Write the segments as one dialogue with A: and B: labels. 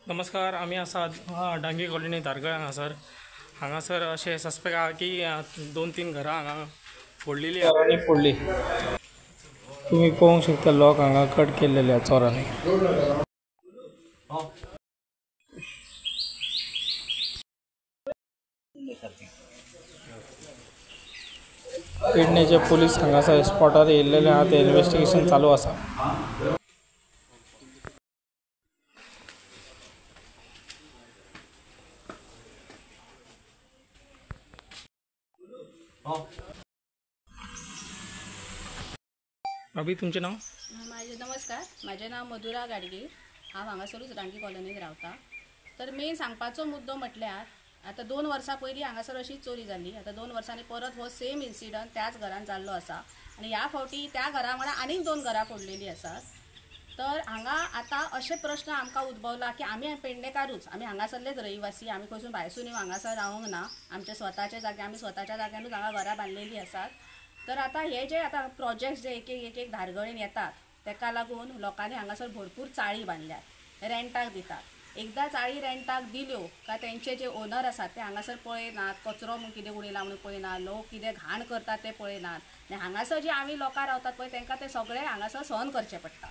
A: नमस्कार. आम्ही असा डांगी कॉलनी धारगळ हांगासर असे सस्पेक्ट आहा की 2-3 घरां हांगा फोडलेली आणि फोडली. तुम्ही पळोवंक शकता लोक हांगा कट केलेले चोरांनी. पेडणेचे पोलीस हांगासर स्पॉटार येयल्लेले आहा ते इन्व्हेस्टिगेशन चालू आसा. अभि तुमचे नाव?
B: नमस्कार, माझे नाव मधुरा गाडगीळ. हांव हांगासरूच रांगी कॉलनीत रावता. तर मेन सांगपाचो मुद्दो म्हटल्यार आता 2 वर्सां पयलीं हांगासर अशीच चोरी जाली. आता 2 वर्सांनी परत हो सेम इन्सिडंट त्याच घरान जाल्लो आसा आनी ह्या फावटी त्या घरा वांगडा आनीक 2 घरां फोडलेलीं आसात. तर हांगा आता अशे प्रश्न आमकां उद्भवला की आमी पेडणेकारूच, आमी हांगासरलेच रहिवासी, आमी खंयसून भायरसून येवन हांगासर रावंक ना. आमचे स्वताचे जागे, आमी स्वताच्या जाग्यानूच हांगा घरां बांदलेलीं आसात. तर आता हे जे आता प्रोजेक्ट जे एक धारगळेन येतात तेका लागून लोकांनी हांगासर भरपूर चाळी बांधल्यात, रेंटाक दितात. एकदा चाळी रेंटाक दिल्यो काय तेंचे जे ओनर आसात ते हांगासर पळयनात, कचरो कितें उडयला म्हणून पळयनात, लोक कितें घाण करतात ते पळयनात. आनी हांगासर जे आमी लोकां रावतात पळय तेंकां ते सगळे हांगासर सहन करचें पडटा.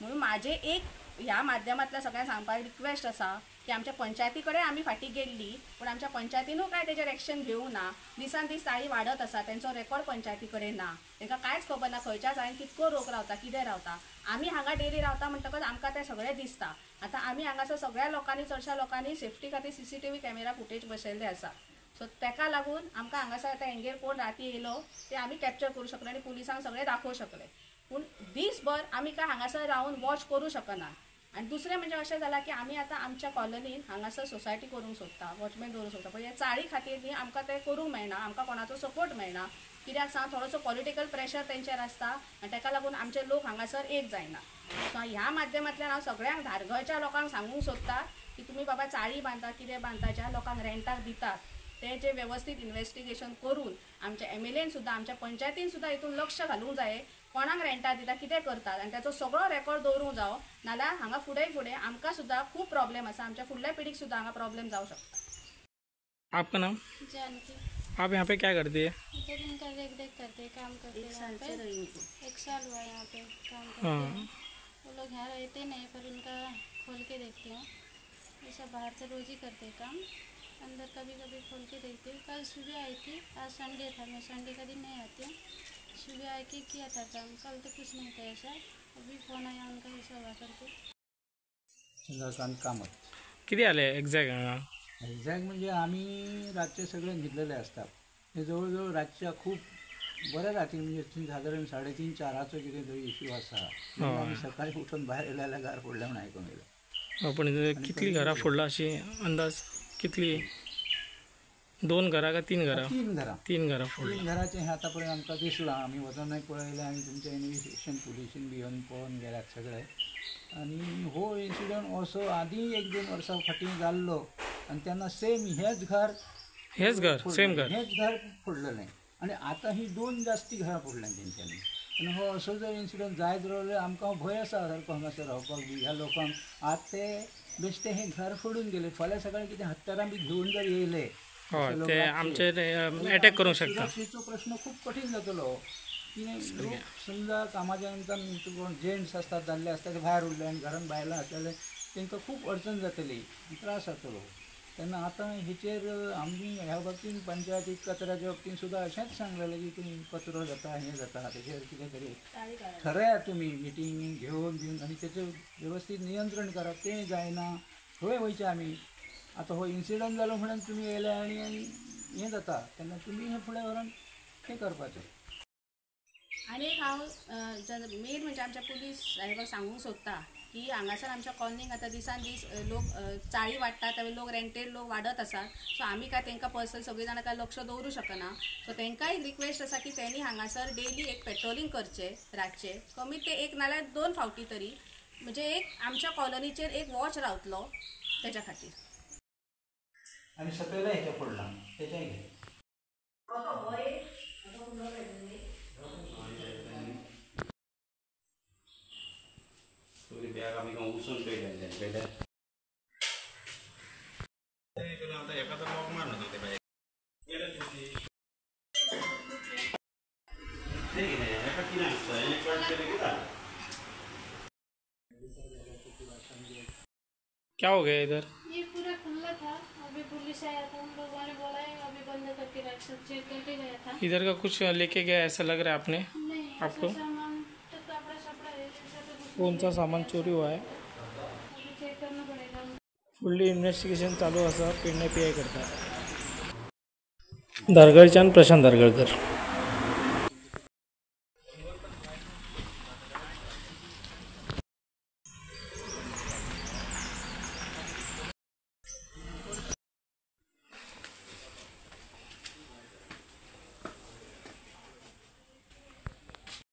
B: म्हणून माझे एक ह्या माध्यमांतल्यान सगळ्यांक सांगपाक रिक्वेस्ट आसा की आमच्या पंचायती कडेन आमी फाटीं गेल्ली पूण आमच्या पंचायतीनूय काय तेजेर एक्शन घेवंक ना. दिसान दीस चाळी वाडत आसा, तेंचो रेकॉर्ड पंचायती कडेन ना. तांकां कांयच खबर ना खंयच्या चाळीन कितको लोक रावता, कितें रावता. आमी हांगा डेली रावता म्हणटकच आमकां तें सगळें दिसता. आतां आमी हांगासर सगळ्या लोकांनी, चडशा लोकांनी सेफ्टी खातीर CCTV कॅमेरा फुटेज बसयल्ले आसा. सो तेका लागून आमकां हांगासर आतां हेंगेर कोण राती येयलो ते आमी कॅप्चर करूं शकले आनी पुलिसांक सगळें दाखोवं शकले. पूण दिसभर आमी काय हांगासर रावन वॉच करूं शकना. आनी दुसरें म्हणजे अशें जालां की आमी आतां आमच्या कॉलनीन हांगासर सोसायटी करूंक सोदता, वॉचमॅन दवरूंक सोदता. पण हे चाळी खातीर न्ही आमकां तें करूंक मेळना, आमकां कोणाचो सपोर्ट मेळना. कित्याक सांग, थोडोसो पॉलिटिकल प्रेशर तेंचेर आसता आनी तेका लागून आमचे लोक हांगासर एक जायना. सो ह्या माध्यमांतल्यान हांव सगळ्यांक धारगळच्या लोकांक सांगूंक सोदता की तुमी बाबा चाळी बांदता, कितें बांदता, ज्या लोकांक रेंटाक दितात ते जे व्यवस्थीत इन्व्हेस्टिगेशन करून आमच्या MLAन सुद्दां, आमच्या पंचायतीन सुद्दां हितून लक्ष घालूंक जाय. कोणाक रेंटाक दिता, कितें करतात आनी ताचो सगळो रेकॉर्ड दवरूंक जावो. नाल्यार हांगा फुडें आमकां सुद्दां खूब प्रॉब्लेम आसा, आमच्या फुडल्या पिढीक सुद्दां हांगा प्रॉब्लेम जावं शकता.
A: आपका नाम?
C: जानकी।
A: आप यहाँ पे क्या करती है?
C: इधर इनका देख देख करते काम करते हैं यहाँ पे। 1 साल हुआ यहाँ पे काम करते हैं। वो लोग यहाँ रहते नहीं पर उनका खोल के देखती हूँ। ऐसा बाहर से रोज ही करते काम, अंदर कभी कभी खोल के देखती हूँ। कल सुबह आई थी, आज संडे था, मैं संडे का दिन नहीं आती हूँ। सुबह आके किया था काम, कल तो कुछ नहीं था ऐसा। अभी फोन आया उनका ऐसा हुआ करके।
D: चंद्रकांत कामत.
A: किती आले एक्झॅक्ट?
D: एक्झॅक्ट म्हणजे आम्ही रातचे सगळे न्हिदलेले असतात. हे जवळजवळ रातच्या खूप बऱ्या रात्री म्हणजे साधारण 3:30-4चा कितें तरी इश्यू आसा. आमी सकाळी उठून भायर येयल्या गार फोडल्या म्हणून आयकूंक येयलें.
A: पण कितली घरां फोडला अशी अंदाज कितली? 2 घरां काय 3 घरां?
D: 3 घरां.
A: 3 घरां फोडली.
D: 3 घरांचें हें आतां पर्यंत आमकां दिसलां. आमी वचोन पळयलें आनी तुमचें इन्व्हेस्टिगेशन पुलिशीन बी येवन पळोवन गेल्यात सगळे. आनी हो इन्सिडंट असो आदीं 1-2 वर्सां फाटीं जाल्लो आनी तेन्ना सेम हेच घर
A: सेम घर
D: फोडलेलें. आनी आतां ही 2 जास्ती घरां फोडल्यां तेंच्यांनी. आनी हो असो जर इन्सिडंट जायत रावल्यार आमकां भंय आसा सारको हांगासर रावपाक बी. ह्या लोकांक आज ते बेश्टे हें घर फोडून गेले, फाल्यां सकाळीं कितें हत्यारां बी घेवन जर येयले
A: ते आमचेर अटॅक करूंक शकता.
D: सुरक्षेचो प्रश्न खूब कठीण जातलो. लोक समजा कामाच्या निमतान कोण जेंट्स आसतात, दादले आसतात ते भायर उरले आनी घरान बायलां आसलेले तांकां खूब अडचण जातली, त्रास जातलो. तेन्ना आतां हेचेर आमी ह्या बाबतीन पंचायतीक कचऱ्याच्या बाबतीन सुद्दां अशेंच सांगलेलें की तुमी कचरो जाता, हें जाता, तेचेर कितें तरी ठरयात तुमी मिटींग घेवन बीन आनी तेचेर वेवस्थीत नियंत्रण करात. तें जायना. खंय वयचे आमी. आतां हो इन्सिडंट जालो म्हणून तुमी येयले आनी हें जाता तेन्ना तुमी हें फुडें व्हरून हें करपाचें.
B: आनी एक हांव मेन म्हणजे आमच्या पुलीस साहेबाक सांगूंक सोदता की हांगासर आमच्या कॉलनीक आतां दिसान दीस लोक चाळी वाडटात, लोक रेंटेड लोक वाडत आसात. सो आमी काय तांकां पर्सनल सगळीं जाणां काय लक्ष दवरूं शकना. सो तांकांय एक रिक्वेस्ट आसा की तेणी हांगासर डेली एक पेट्रोलिंग करचें रातचें, कमीत ते 1 नाल्यार 2 फावटी तरी. म्हणजे एक आमच्या कॉलनीचेर एक वॉच रावतलो तेच्या खातीर.
D: आनी सकयले हेचें फोडलां तेचेंय घे.
E: बॅग आमी उसोन पयलें.
A: क्या हो गया इधर?
C: ये पूरा खुला था, अभी पुलिस आया था, उन लोगों ने बोला है अभी बंद करके रख, सब चेक करके गया था।
A: इधर का कुछ लेके गया ऐसा लग रहा है आपने?
C: नहीं,
A: आपको
C: ऐसा सामान तो कपड़ा सपड़ा है, ऐसा तो कुछ
A: कौन सा सामान चोरी हुआ है?
C: अभी चेक करना पड़ेगा।
A: फुल्ली इन्व्हेस्टिगेशन चालू असं पेडणे PI करतात. दारगळच्यान प्रशांत दारगळकर.